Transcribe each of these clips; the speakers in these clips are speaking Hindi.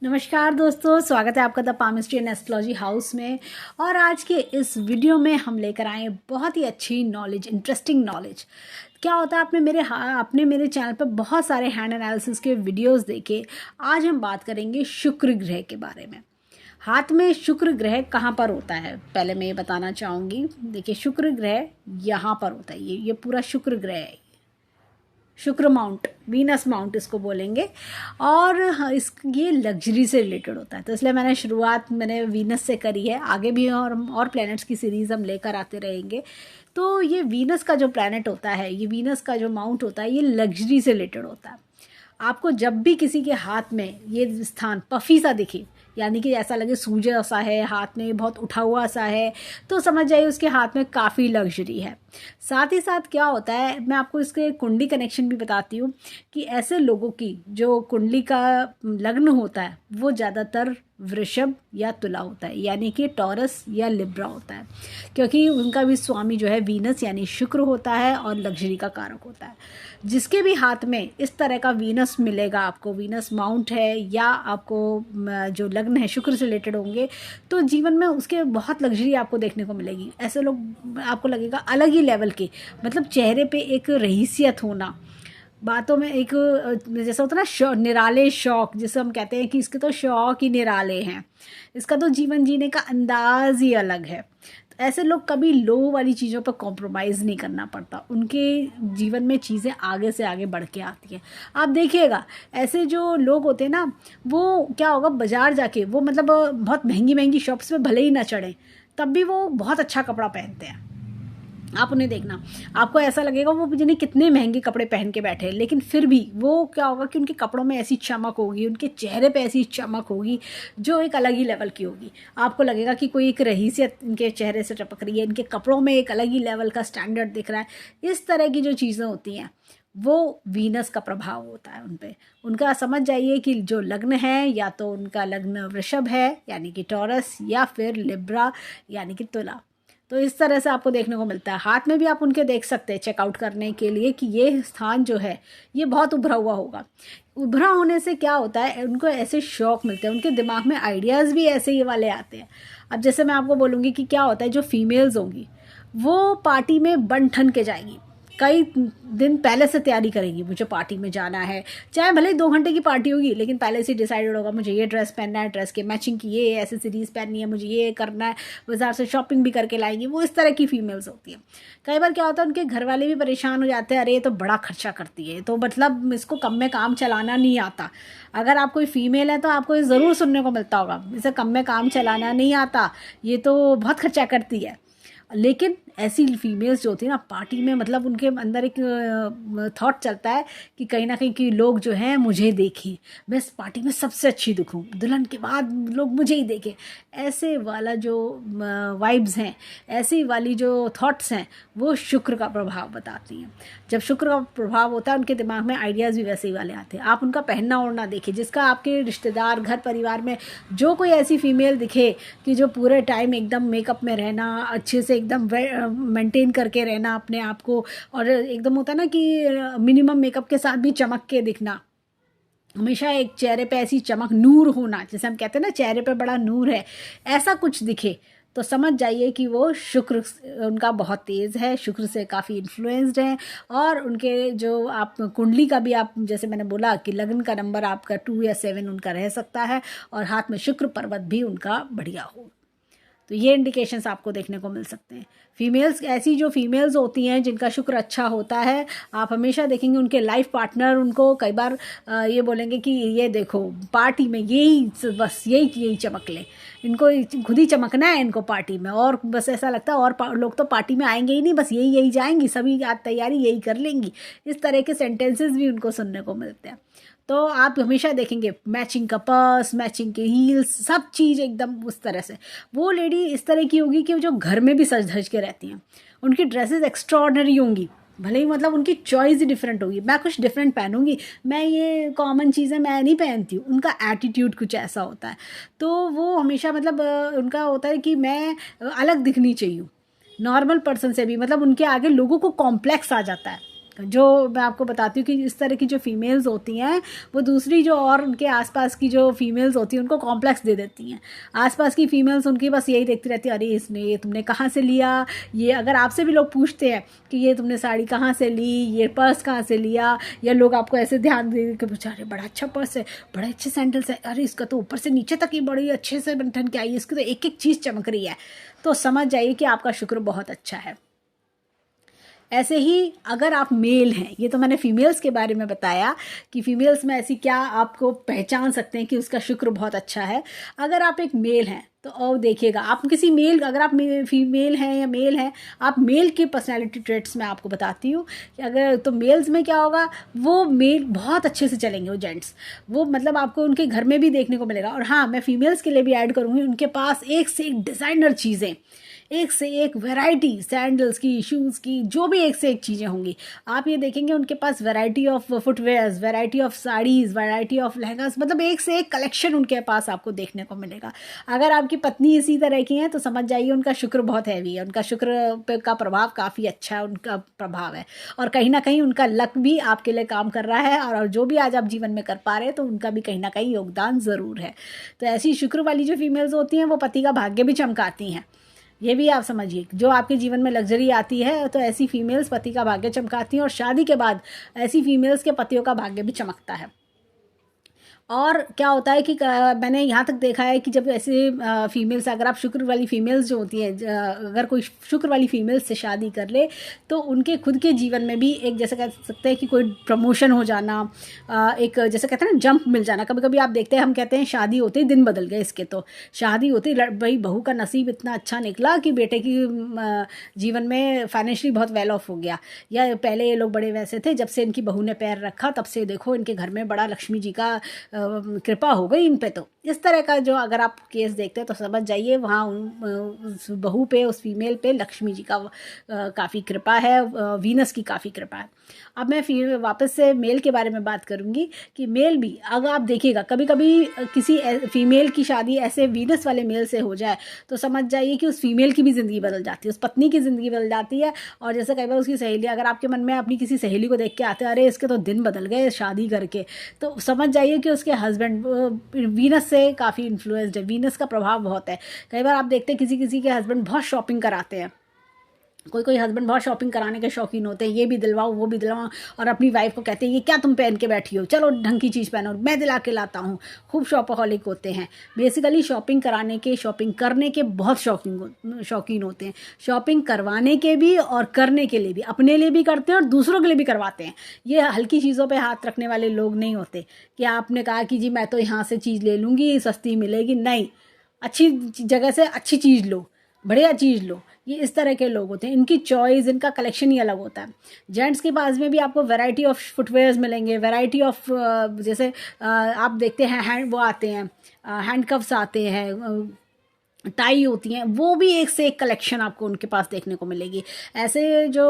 नमस्कार दोस्तों, स्वागत है आपका the palmistry and astrology house में। और आज के इस वीडियो में हम लेकर आए हैं बहुत ही अच्छी नॉलेज, इंटरेस्टिंग नॉलेज। क्या होता है, आपने मेरे चैनल पर बहुत सारे हैंड एनालिसिस के वीडियोस देखे। आज हम बात करेंगे शुक्र ग्रह के बारे में। हाथ में शुक्र ग्रह कहाँ पर होता है, पहले मैं ये बताना चाहूँगी। देखिए, शुक्र ग्रह यहाँ पर होता है। ये पूरा शुक्र ग्रह है, शुक्र माउंट, वीनस माउंट इसको बोलेंगे। और ये लग्जरी से रिलेटेड होता है, तो इसलिए मैंने वीनस से करी है। आगे भी और प्लैनेट्स की सीरीज़ हम लेकर आते रहेंगे। तो ये वीनस का जो प्लैनेट होता है, ये वीनस का जो माउंट होता है, ये लग्जरी से रिलेटेड होता है। आपको जब भी किसी के हाथ में ये स्थान पफी सा दिखे, यानी कि ऐसा लगे सूजा सा है, हाथ में बहुत उठा हुआ सा है, तो समझ जाइए उसके हाथ में काफ़ी लग्जरी है। साथ ही साथ क्या होता है, मैं आपको इसके कुंडली कनेक्शन भी बताती हूँ कि ऐसे लोगों की जो कुंडली का लग्न होता है वो ज़्यादातर वृषभ या तुला होता है, यानी कि टॉरस या लिब्रा होता है, क्योंकि उनका भी स्वामी जो है वीनस यानी शुक्र होता है और लग्जरी का कारक होता है। जिसके भी हाथ में इस तरह का वीनस मिलेगा, आपको वीनस माउंट है या आपको जो लग्न है शुक्र से रिलेटेड होंगे, तो जीवन में उसके बहुत लग्जरी आपको देखने को मिलेगी। ऐसे लोग आपको लगेगा अलग ही लेवल के, मतलब चेहरे पे एक रहीसियत होना, बातों में एक जैसा होता है ना निराले शौक, जिसे हम कहते हैं कि इसके तो शौक ही निराले हैं, इसका तो जीवन जीने का अंदाज ही अलग है। तो ऐसे लोग कभी लो वाली चीज़ों पर कॉम्प्रोमाइज़ नहीं करना पड़ता, उनके जीवन में चीज़ें आगे से आगे बढ़ के आती हैं। आप देखिएगा, ऐसे जो लोग होते हैं ना, वो क्या होगा, बाजार जाके वो मतलब बहुत महंगी महंगी शॉप्स में भले ही ना चढ़ें, तब भी वो बहुत अच्छा कपड़ा पहनते हैं। आप उन्हें देखना, आपको ऐसा लगेगा वो जाने कितने महंगे कपड़े पहन के बैठे हैं, लेकिन फिर भी वो क्या होगा कि उनके कपड़ों में ऐसी चमक होगी, उनके चेहरे पे ऐसी चमक होगी जो एक अलग ही लेवल की होगी। आपको लगेगा कि कोई एक रहीसियत इनके चेहरे से टपक रही है, इनके कपड़ों में एक अलग ही लेवल का स्टैंडर्ड दिख रहा है। इस तरह की जो चीज़ें होती हैं वो वीनस का प्रभाव होता है उन पे। उनका समझ जाइए कि जो लग्न है, या तो उनका लग्न वृषभ है यानी कि टॉरस, या फिर लिब्रा यानी कि तुला। तो इस तरह से आपको देखने को मिलता है। हाथ में भी आप उनके देख सकते हैं चेकआउट करने के लिए कि ये स्थान जो है ये बहुत उभरा हुआ होगा। उभरा होने से क्या होता है, उनको ऐसे शौक मिलते हैं, उनके दिमाग में आइडियाज़ भी ऐसे ही वाले आते हैं। अब जैसे मैं आपको बोलूँगी कि क्या होता है, जो फीमेल्स होंगी वो पार्टी में बन ठन के जाएंगी, कई दिन पहले से तैयारी करेंगी, मुझे पार्टी में जाना है, चाहे भले ही 2 घंटे की पार्टी होगी, लेकिन पहले से डिसाइडेड होगा मुझे ये ड्रेस पहनना है, ड्रेस के मैचिंग की ये एसेसरीज पहननी है, मुझे ये करना है, बाजार से शॉपिंग भी करके लाएंगी। वो इस तरह की फीमेल्स होती हैं। कई बार क्या होता है, उनके घर वाले भी परेशान हो जाते हैं, अरे ये तो बड़ा खर्चा करती है, तो मतलब इसको कम में काम चलाना नहीं आता। अगर आप कोई फीमेल है तो आपको ये ज़रूर सुनने को मिलता होगा, इसे कम में काम चलाना नहीं आता, ये तो बहुत खर्चा करती है। लेकिन ऐसी फीमेल्स जो होती है ना पार्टी में, मतलब उनके अंदर एक थॉट चलता है कि कहीं ना कहीं कि लोग जो हैं मुझे देखें, मैं इस पार्टी में सबसे अच्छी दिखूं, दुल्हन के बाद लोग मुझे ही देखें। ऐसे वाला जो वाइब्स हैं, ऐसी वाली जो थॉट्स हैं, वो शुक्र का प्रभाव बताती हैं। जब शुक्र का प्रभाव होता है, उनके दिमाग में आइडियाज़ भी वैसे ही वाले आते हैं। आप उनका पहनना ओढ़ना देखिए, जिसका आपके रिश्तेदार घर परिवार में जो कोई ऐसी फीमेल दिखे कि जो पूरे टाइम एकदम मेकअप में रहना, अच्छे से एकदम मेंटेन करके रहना अपने आप को, और एकदम होता है ना कि मिनिमम मेकअप के साथ भी चमक के दिखना, हमेशा एक चेहरे पे ऐसी चमक, नूर होना, जैसे हम कहते हैं ना चेहरे पे बड़ा नूर है, ऐसा कुछ दिखे, तो समझ जाइए कि वो शुक्र उनका बहुत तेज़ है, शुक्र से काफ़ी इन्फ्लुएंस्ड हैं। और उनके जो आप कुंडली का भी, आप जैसे मैंने बोला कि लग्न का नंबर आपका 2 या 7 उनका रह सकता है, और हाथ में शुक्र पर्वत भी उनका बढ़िया हो, तो ये इंडिकेशंस आपको देखने को मिल सकते हैं। फीमेल्स, ऐसी जो फीमेल्स होती हैं जिनका शुक्र अच्छा होता है, आप हमेशा देखेंगे उनके लाइफ पार्टनर उनको कई बार ये बोलेंगे कि ये देखो पार्टी में यही बस यही चमक ले, इनको खुद ही चमकना है इनको पार्टी में, और बस ऐसा लगता है और लोग तो पार्टी में आएंगे ही नहीं, बस यही जाएंगी, सभी आज तैयारी यही कर लेंगी। इस तरह के सेंटेंसेस भी उनको सुनने को मिलते हैं। तो आप हमेशा देखेंगे मैचिंग का पर्स, मैचिंग के हील्स, सब चीज़ एकदम उस तरह से। वो लेडी इस तरह की होगी कि जो घर में भी सज धज के रहती हैं, उनकी ड्रेसेस एक्स्ट्रॉर्डनरी होंगी, भले ही मतलब उनकी चॉइस ही डिफरेंट होगी, मैं कुछ डिफरेंट पहनूंगी, मैं ये कॉमन चीज़ें मैं नहीं पहनती हूँ, उनका एटीट्यूड कुछ ऐसा होता है। तो वो हमेशा मतलब उनका होता है कि मैं अलग दिखनी चाहिए नॉर्मल पर्सन से भी, मतलब उनके आगे लोगों को कॉम्प्लेक्स आ जाता है। जो मैं आपको बताती हूँ कि इस तरह की जो फीमेल्स होती हैं वो दूसरी जो और उनके आसपास की जो फीमेल्स होती हैं उनको कॉम्प्लेक्स दे देती हैं। आसपास की फीमेल्स उनकी बस यही देखती रहती है, अरे इसने ये तुमने कहाँ से लिया, ये अगर आपसे भी लोग पूछते हैं कि ये तुमने साड़ी कहाँ से ली, ये पर्स कहाँ से लिया, या लोग आपको ऐसे ध्यान दे के पूछा, अरे बड़ा अच्छा पर्स है, बड़े अच्छे सैंडल्स है, अरे इसका तो ऊपर से नीचे तक ही बड़ी अच्छे से बन के आई है, इसकी तो एक एक चीज़ चमक रही है, तो समझ जाइए कि आपका शुक्र बहुत अच्छा है। ऐसे ही अगर आप मेल हैं, ये तो मैंने फीमेल्स के बारे में बताया कि फीमेल्स में ऐसी क्या आपको पहचान सकते हैं कि उसका शुक्र बहुत अच्छा है। अगर आप एक मेल हैं तो और देखिएगा, आप किसी मेल, अगर आप फीमेल हैं या मेल हैं, आप मेल के पर्सनालिटी ट्रेट्स में आपको बताती हूँ कि अगर तो मेल्स में क्या होगा, वो मेल बहुत अच्छे से चलेंगे, वो जेंट्स, वो मतलब आपको उनके घर में भी देखने को मिलेगा। और हाँ, मैं फीमेल्स के लिए भी ऐड करूँगी, उनके पास एक से एक डिज़ाइनर चीज़ें, एक से एक वैरायटी, सैंडल्स की, शूज़ की, जो भी एक से एक चीज़ें होंगी। आप ये देखेंगे उनके पास variety of footwears, variety of saris, variety of lehengas, मतलब एक से एक कलेक्शन उनके पास आपको देखने को मिलेगा। अगर आपकी पत्नी इसी तरह की हैं तो समझ जाइए उनका शुक्र बहुत हैवी है, उनका शुक्र का प्रभाव काफ़ी अच्छा है, उनका प्रभाव है, और कहीं ना कहीं उनका लक भी आपके लिए काम कर रहा है, और जो भी आज आप जीवन में कर पा रहे हैं तो उनका भी कहीं ना कहीं योगदान ज़रूर है। तो ऐसी शुक्र वाली जो फीमेल्स होती हैं वो पति का भाग्य भी चमकाती हैं, ये भी आप समझिए। जो आपके जीवन में लग्जरी आती है तो ऐसी फीमेल्स पति का भाग्य चमकाती हैं, और शादी के बाद ऐसी फीमेल्स के पतियों का भाग्य भी चमकता है। और क्या होता है कि मैंने यहाँ तक देखा है कि जब ऐसे फीमेल्स, अगर आप शुक्र वाली फीमेल्स जो होती हैं, अगर कोई शुक्र वाली फीमेल्स से शादी कर ले तो उनके खुद के जीवन में भी एक, जैसे कह सकते हैं कि कोई प्रमोशन हो जाना, एक जैसे कहते हैं ना जंप मिल जाना। कभी कभी आप देखते हैं, हम कहते हैं शादी होते ही दिन बदल गए इसके, तो शादी होते ही भाई बहू का नसीब इतना अच्छा निकला कि बेटे की जीवन में फाइनेंशियली बहुत वेल ऑफ हो गया, या पहले ये लोग बड़े वैसे थे, जब से इनकी बहू ने पैर रखा तब से देखो इनके घर में बड़ा लक्ष्मी जी का कृपा हो गई इन पे। तो इस तरह का जो अगर आप केस देखते हैं तो समझ जाइए वहाँ उस बहू पे, उस फीमेल पे लक्ष्मी जी का काफ़ी कृपा है, वीनस की काफ़ी कृपा है। अब मैं वापस से मेल के बारे में बात करूँगी कि मेल भी, अगर आप देखिएगा कभी कभी किसी फीमेल की शादी ऐसे वीनस वाले मेल से हो जाए तो समझ जाइए कि उस फीमेल की भी ज़िंदगी बदल जाती है, उस पत्नी की ज़िंदगी बदल जाती है। और जैसे कई बार उसकी सहेली, अगर आपके मन में अपनी किसी सहेली को देख के आते हैं, अरे इसके तो दिन बदल गए शादी करके, तो समझ जाइए कि उसके हस्बैंड वीनस से काफ़ी इन्फ्लुएंस्ड है, वीनस का प्रभाव बहुत है। कई बार आप देखते हैं किसी किसी के हस्बैंड बहुत शॉपिंग कराते हैं, कोई हस्बैंड बहुत शॉपिंग कराने के शौकीन होते हैं, ये भी दिलवाओ वो भी दिलवाओ, और अपनी वाइफ को कहते हैं ये क्या तुम पहन के बैठी हो, चलो ढंग की चीज़ पहनो, मैं दिला के लाता हूँ। खूब शॉपaholic होते हैं, बेसिकली शॉपिंग कराने के, शॉपिंग करने के बहुत शौकीन होते हैं, शॉपिंग करवाने के भी और करने के लिए भी, अपने लिए भी करते हैं और दूसरों के लिए भी करवाते हैं। ये हल्की चीज़ों पर हाथ रखने वाले लोग नहीं होते कि आपने कहा कि जी मैं तो यहाँ से चीज़ ले लूँगी, सस्ती मिलेगी, नहीं, अच्छी जगह से अच्छी चीज़ लो, बढ़िया चीज़ लो। ये इस तरह के लोग होते हैं, इनकी चॉइस, इनका कलेक्शन ही अलग होता है। जेंट्स के पास में भी आपको वैरायटी ऑफ फुटवेयर्स मिलेंगे, वैरायटी ऑफ जैसे आप देखते हैं हैंड वो आते हैं, हैंडकफ्स आते हैं, टाई होती हैं, वो भी एक से एक कलेक्शन आपको उनके पास देखने को मिलेगी। ऐसे जो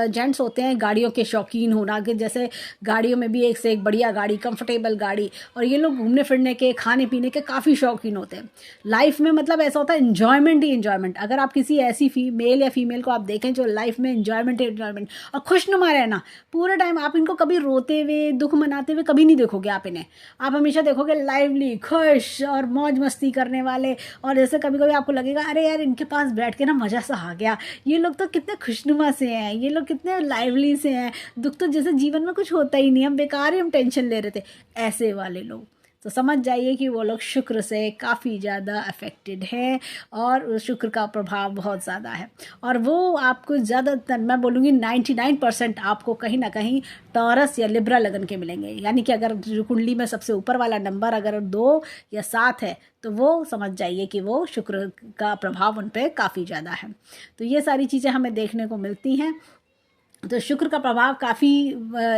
जेंट्स होते हैं गाड़ियों के शौकीन होना, कि जैसे गाड़ियों में भी एक से एक बढ़िया गाड़ी, कंफर्टेबल गाड़ी, और ये लोग घूमने फिरने के, खाने पीने के काफ़ी शौकीन होते हैं। लाइफ में मतलब ऐसा होता है इन्जॉयमेंट ही इन्जॉयमेंट। अगर आप किसी ऐसी मेल या फीमेल को आप देखें जो लाइफ में इन्जॉयमेंट और खुशनुमा रहना पूरे टाइम, आप इनको कभी रोते हुए, दुख मनाते हुए कभी नहीं देखोगे आप इन्हें। आप हमेशा देखोगे लाइवली, खुश और मौज मस्ती करने वाले। और जैसे कभी कभी आपको लगेगा अरे यार इनके पास बैठ के ना मज़ा सा आ गया, ये लोग तो कितने खुशनुमा से हैं, ये लोग कितने लाइवली से हैं, दुख तो जैसे जीवन में कुछ होता ही नहीं, हम बेकार ही हम टेंशन ले रहे थे, ऐसे वाले लोग। तो समझ जाइए कि वो लोग शुक्र से काफ़ी ज़्यादा अफेक्टेड हैं, और शुक्र का प्रभाव बहुत ज़्यादा है। और वो आपको ज़्यादातर, मैं बोलूँगी 99% आपको कहीं ना कहीं टॉरस या लिब्रा लगन के मिलेंगे। यानी कि अगर कुंडली में सबसे ऊपर वाला नंबर अगर 2 या 7 है तो वो समझ जाइए कि वो शुक्र का प्रभाव उन पर काफ़ी ज़्यादा है। तो ये सारी चीज़ें हमें देखने को मिलती हैं। तो शुक्र का प्रभाव काफ़ी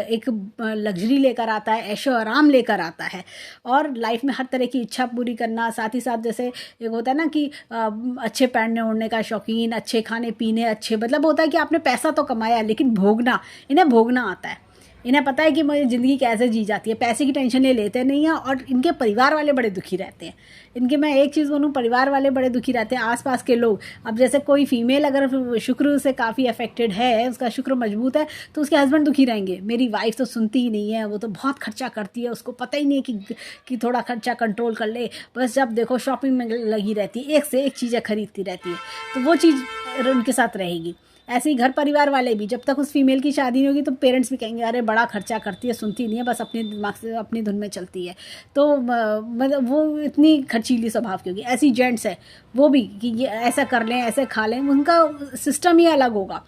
एक लग्जरी लेकर आता है, ऐशो आराम लेकर आता है, और लाइफ में हर तरह की इच्छा पूरी करना। साथ ही साथ जैसे एक होता है ना कि अच्छे पहनने ओढ़ने का शौकीन, अच्छे खाने पीने, अच्छे, मतलब होता है कि आपने पैसा तो कमाया लेकिन भोगना, इन्हें भोगना आता है। इन्हें पता है कि मुझे ज़िंदगी कैसे जी जाती है, पैसे की टेंशन ये लेते नहीं हैं। और इनके परिवार वाले बड़े दुखी रहते हैं। इनके, मैं एक चीज़ बोलूँ, परिवार वाले बड़े दुखी रहते हैं, आसपास के लोग। अब जैसे कोई फीमेल अगर शुक्र से काफ़ी अफेक्टेड है, उसका शुक्र मजबूत है, तो उसके हस्बैंड दुखी रहेंगे, मेरी वाइफ तो सुनती ही नहीं है, वो तो बहुत खर्चा करती है, उसको पता ही नहीं है कि थोड़ा खर्चा कंट्रोल कर ले, बस जब देखो शॉपिंग में लगी रहती है, एक से एक चीज़ें खरीदती रहती है। तो वो चीज़ उनके साथ रहेगी। ऐसे ही घर परिवार वाले भी, जब तक उस फीमेल की शादी नहीं होगी तो पेरेंट्स भी कहेंगे अरे बड़ा खर्चा करती है, सुनती नहीं है, बस अपने दिमाग से अपनी धुन में चलती है। तो मतलब वो इतनी खर्चीली स्वभाव की होगी। ऐसी जेंट्स है वो भी कि ये ऐसा कर लें, ऐसे खा लें, उनका सिस्टम ही अलग होगा,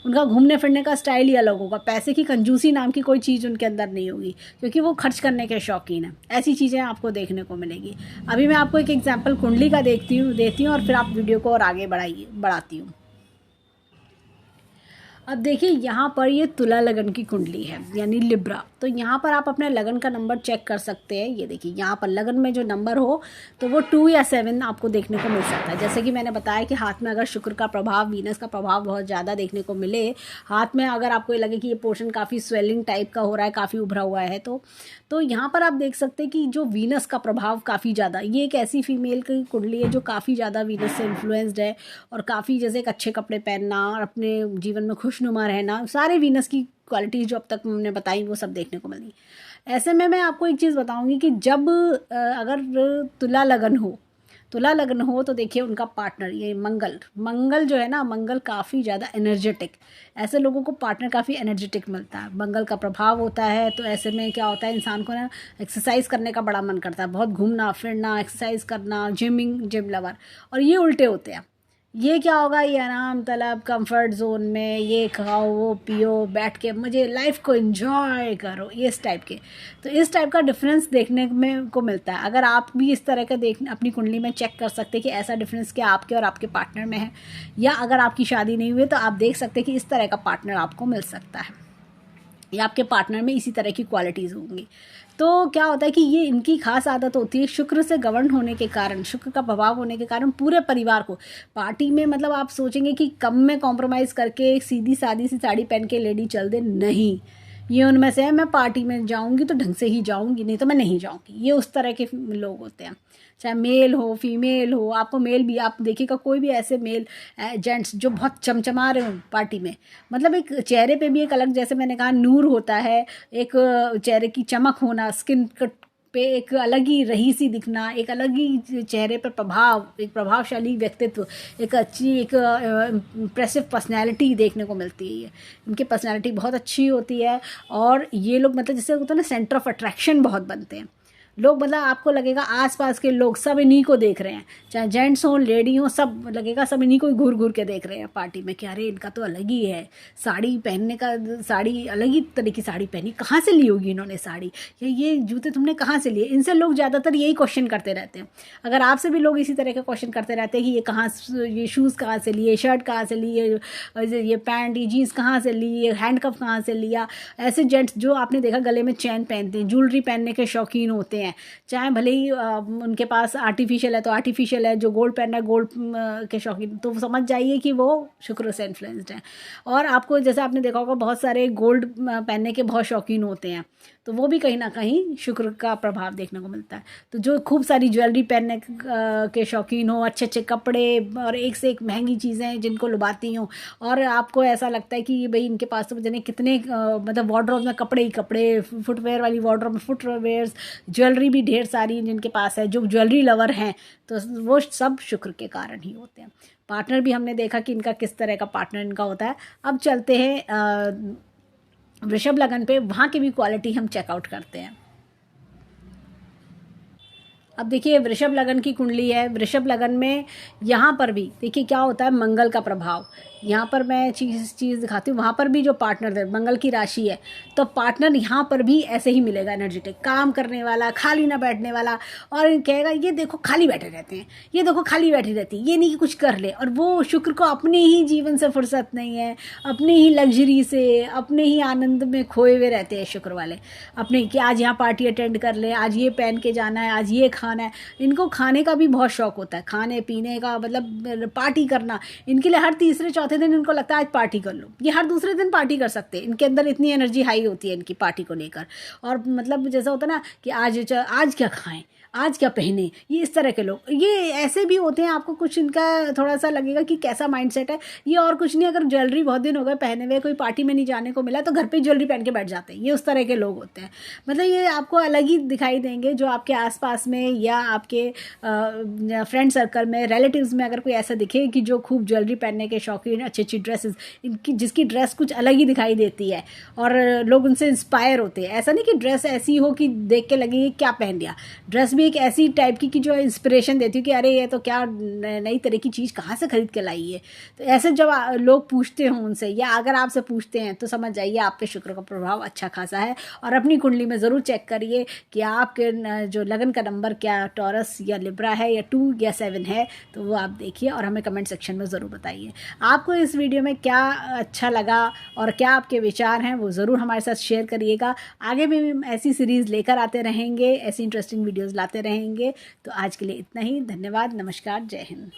उनका घूमने फिरने का स्टाइल ही अलग होगा। पैसे की कंजूसी नाम की कोई चीज़ उनके अंदर नहीं होगी, क्योंकि वो खर्च करने के शौकीन हैं। ऐसी चीज़ें आपको देखने को मिलेगी। अभी मैं आपको एक एग्जाम्पल कुंडली का देती हूँ और फिर आप वीडियो को और आगे बढ़ाती हूँ। अब देखिए यहाँ पर ये तुला लगन की कुंडली है, यानी लिब्रा। तो यहाँ पर आप अपने लगन का नंबर चेक कर सकते हैं। ये देखिए यहाँ पर लगन में जो नंबर हो तो वो 2 या 7 आपको देखने को मिल सकता है। जैसे कि मैंने बताया कि हाथ में अगर शुक्र का प्रभाव, वीनस का प्रभाव बहुत ज़्यादा देखने को मिले, हाथ में अगर आपको ये लगे कि ये पोर्शन काफ़ी स्वेलिंग टाइप का हो रहा है, काफ़ी उभरा हुआ है, तो यहाँ पर आप देख सकते हैं कि जो वीनस का प्रभाव काफ़ी ज़्यादा, ये एक ऐसी फीमेल की कुंडली है जो काफ़ी ज़्यादा वीनस से इन्फ्लुएंस्ड है। और काफ़ी जैसे एक अच्छे कपड़े पहनना और अपने जीवन में खुशनुमा रहना, सारे वीनस की क्वालिटीज़ जो अब तक हमने बताई वो सब देखने को मिली। ऐसे में मैं आपको एक चीज़ बताऊंगी कि जब अगर तुला लगन हो तो देखिए उनका पार्टनर, ये मंगल जो है ना, मंगल काफ़ी ज़्यादा एनर्जेटिक, ऐसे लोगों को पार्टनर काफ़ी एनर्जेटिक मिलता है, मंगल का प्रभाव होता है। तो ऐसे में क्या होता है, इंसान को ना एक्सरसाइज करने का बड़ा मन करता है, बहुत घूमना फिरना, एक्सरसाइज करना, जिम लवर। और ये उल्टे होते हैं। ये क्या होगा, ये आराम तलब कंफर्ट जोन में, ये खाओ वो पियो, बैठ के मुझे लाइफ को एंजॉय करो, ये इस टाइप के। तो इस टाइप का डिफरेंस देखने में को मिलता है। अगर आप भी इस तरह का अपनी कुंडली में चेक कर सकते हैं कि ऐसा डिफरेंस क्या आपके और आपके पार्टनर में है, या अगर आपकी शादी नहीं हुई तो आप देख सकते हैं कि इस तरह का पार्टनर आपको मिल सकता है, या आपके पार्टनर में इसी तरह की क्वालिटीज़ होंगी। तो क्या होता है कि ये इनकी खास आदत होती है, शुक्र से गवर्न होने के कारण, शुक्र का प्रभाव होने के कारण पूरे परिवार को पार्टी में, मतलब आप सोचेंगे कि कम में कॉम्प्रोमाइज़ करके सीधी सादी सी साड़ी पहन के लेडी चल दे, नहीं, ये उनमें से है, मैं पार्टी में जाऊंगी तो ढंग से ही जाऊंगी, नहीं तो मैं नहीं जाऊंगी। ये उस तरह के लोग होते हैं, चाहे मेल हो फीमेल हो। आपको मेल भी आप देखिएगा, कोई भी ऐसे मेल जेंट्स जो बहुत चमचमा रहे हो पार्टी में, मतलब एक चेहरे पे भी एक अलग, जैसे मैंने कहा, नूर होता है, एक चेहरे की चमक होना, स्किन पे एक अलग ही रहीसी दिखना, एक अलग ही चेहरे पर प्रभाव, एक प्रभावशाली व्यक्तित्व, एक अच्छी, एक इम्प्रेसिव पर्सनैलिटी देखने को मिलती है। इनकी पर्सनैलिटी बहुत अच्छी होती है। और ये लोग मतलब जैसे होता है ना, सेंटर ऑफ अट्रैक्शन बहुत बनते हैं लोग, मतलब आपको लगेगा आसपास के लोग सब इन्हीं को देख रहे हैं, चाहे जेंट्स हो लेडी हो, सब लगेगा सब इन्हीं को घूर घूर के देख रहे हैं पार्टी में कि अरे इनका तो अलग ही है, साड़ी पहनने का, साड़ी अलग ही तरह की साड़ी पहनी, कहाँ से ली होगी इन्होंने साड़ी, या ये जूते तुमने कहाँ से लिए। इनसे लोग ज़्यादातर यही क्वेश्चन करते रहते हैं। अगर आपसे भी लोग इसी तरह का क्वेश्चन करते रहते हैं कि ये शूज़ कहाँ से लिए, शर्ट कहाँ से लिए, ये पैंट, ये जीन्स कहाँ से ली, ये हैंड कफ कहाँ से लिया। ऐसे जेंट्स जो आपने देखा गले में चैन पहनते हैं, ज्वेलरी पहनने के शौकीन होते हैं, चाहे भले ही उनके पास आर्टिफिशियल है तो आर्टिफिशियल है, जो गोल्ड पहनना है गोल्ड के शौकीन, तो समझ जाइए कि वो शुक्र से इन्फ्लुएंस्ड हैं। और आपको जैसे आपने देखा होगा बहुत सारे गोल्ड पहनने के बहुत शौकीन होते हैं, तो वो भी कहीं ना कहीं शुक्र का प्रभाव देखने को मिलता है। तो जो खूब सारी ज्वेलरी पहनने के शौकीन हो, अच्छे अच्छे कपड़े और एक से एक महंगी चीज़ें जिनको लुभाती हों, और आपको ऐसा लगता है कि भाई इनके पास तो जाने कितने मतलब वार्डरोब में कपड़े ही कपड़े, फुटवेयर वाली वार्डरोब में फुटवेयर्स, ज्वेलरी भी ढेर सारी जिनके पास है, जो ज्वेलरी लवर हैं, तो वो सब शुक्र के कारण ही होते हैं। पार्टनर भी हमने देखा कि इनका किस तरह का पार्टनर इनका होता है। अब चलते हैं वृषभ लगन पे, वहाँ की भी क्वालिटी हम चेकआउट करते हैं। अब देखिए वृषभ लगन की कुंडली है, वृषभ लगन में यहाँ पर भी देखिए क्या होता है, मंगल का प्रभाव। यहाँ पर मैं चीज़ दिखाती हूँ, वहाँ पर भी जो पार्टनर है, मंगल की राशि है, तो पार्टनर यहाँ पर भी ऐसे ही मिलेगा, एनर्जेटिक, काम करने वाला, खाली ना बैठने वाला। और कहेगा ये देखो खाली बैठे रहते हैं, ये देखो खाली बैठी रहती है, ये नहीं कि कुछ कर ले। और वो शुक्र को अपने ही जीवन से फुर्सत नहीं है, अपने ही लग्जरी से, अपने ही आनंद में खोए हुए रहते हैं शुक्र वाले, अपने कि आज यहाँ पार्टी अटेंड कर ले, आज ये पहन के जाना है, आज ये खाना है। इनको खाने का भी बहुत शौक होता है, खाने पीने का, मतलब पार्टी करना। इनके लिए हर तीसरे चौथे चौथे दिन इनको लगता है आज पार्टी कर लो, ये हर दूसरे दिन पार्टी कर सकते हैं, इनके अंदर इतनी एनर्जी हाई होती है इनकी पार्टी को लेकर। और मतलब जैसा होता है ना कि आज क्या खाएं, आज क्या पहने, ये इस तरह के लोग, ये ऐसे भी होते हैं। आपको कुछ इनका थोड़ा सा लगेगा कि कैसा माइंडसेट है ये, और कुछ नहीं, अगर ज्वेलरी बहुत दिन हो गए पहने हुए, कोई पार्टी में नहीं जाने को मिला तो घर पे ज्वेलरी पहन के बैठ जाते हैं, ये उस तरह के लोग होते हैं। मतलब ये आपको अलग ही दिखाई देंगे। जो आपके आसपास में या आपके फ्रेंड सर्कल में, रिलेटिव्स में अगर कोई ऐसा दिखे कि जो खूब ज्वेलरी पहनने के शौकीन, अच्छी अच्छी ड्रेसेस, इनकी जिसकी ड्रेस कुछ अलग ही दिखाई देती है और लोग उनसे इंस्पायर होते हैं। ऐसा नहीं कि ड्रेस ऐसी हो कि देख के लगे क्या पहन लिया, ड्रेस भी एक ऐसी टाइप की कि जो इंस्पिरेशन देती है कि अरे ये तो क्या नई तरह की चीज़ कहाँ से खरीद के लाई है। तो ऐसे जब लोग पूछते हों उनसे, या अगर आपसे पूछते हैं, तो समझ जाइए आप पे शुक्र का प्रभाव अच्छा खासा है। और अपनी कुंडली में ज़रूर चेक करिए कि आपके जो लगन का नंबर क्या टॉरस या लिब्रा है, या 2 या 7 है, तो वो आप देखिए और हमें कमेंट सेक्शन में ज़रूर बताइए आपको इस वीडियो में क्या अच्छा लगा और क्या आपके विचार हैं, वो ज़रूर हमारे साथ शेयर करिएगा। आगे भी हम ऐसी सीरीज़ लेकर आते रहेंगे, ऐसी इंटरेस्टिंग वीडियोज़ लाते रहेंगे। तो आज के लिए इतना ही, धन्यवाद, नमस्कार, जय हिंद।